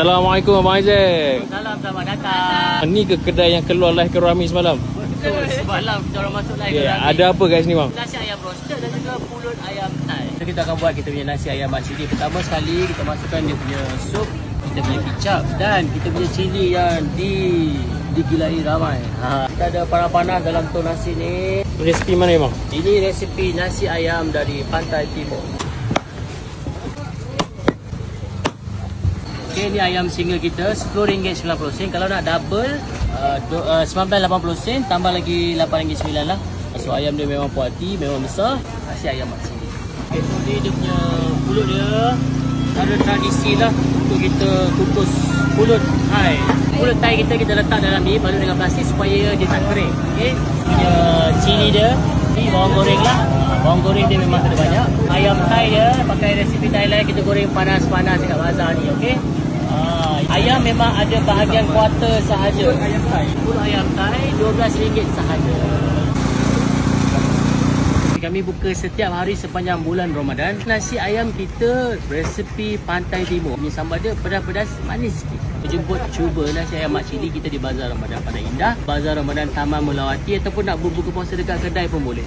Assalamualaikum Abang Isaac. Salam, selamat datang. Ni ke kedai yang keluar live ke Rami semalam? Betul, semalam kita orang masuk live ke Rami. Ada apa guys ni bang? Nasi ayam roasted dan juga pulut ayam Thai. Kita akan buat kita punya nasi ayam mak cili. Pertama sekali kita masukkan dia punya sup, kita punya kicap dan kita punya cili yang digilai ramai. Kita ada panas-panas dalam tu nasi ni. Resipi mana bang? Ini resipi nasi ayam dari Pantai Timur. Okay, ni ayam single kita RM10.90. Kalau nak double RM19.80, tambah lagi RM8.9 lah. So ayam dia memang puas hati, memang besar. Nasi ayam mak cili. Okay, so ni dia punya pulut dia. Ada tradisi lah untuk kita kukus pulut Thai. Pulut Thai kita letak dalam ni baru dengan plastik supaya dia tak kering. Okay, punya cili dia ni bawang goreng lah. Bawang goreng dia memang ada banyak. Ayam Thai dia pakai resipi Thailand, kita goreng panas-panas dekat bazar ni. Okay, ayam memang ada bahagian kuarter sahaja. Ayam Thai. Pulut ayam Thai RM12 sahaja. Kami buka setiap hari sepanjang bulan Ramadan. Nasi ayam kita resepi Pantai Timur. Punya sambal dia pedas-pedas, manis sikit. Jemput cuba nasi ayam mak cili kita di Bazar Ramadan Padang Indah, Bazar Ramadan Taman Melawati, ataupun nak berbuka puasa dekat kedai pun boleh.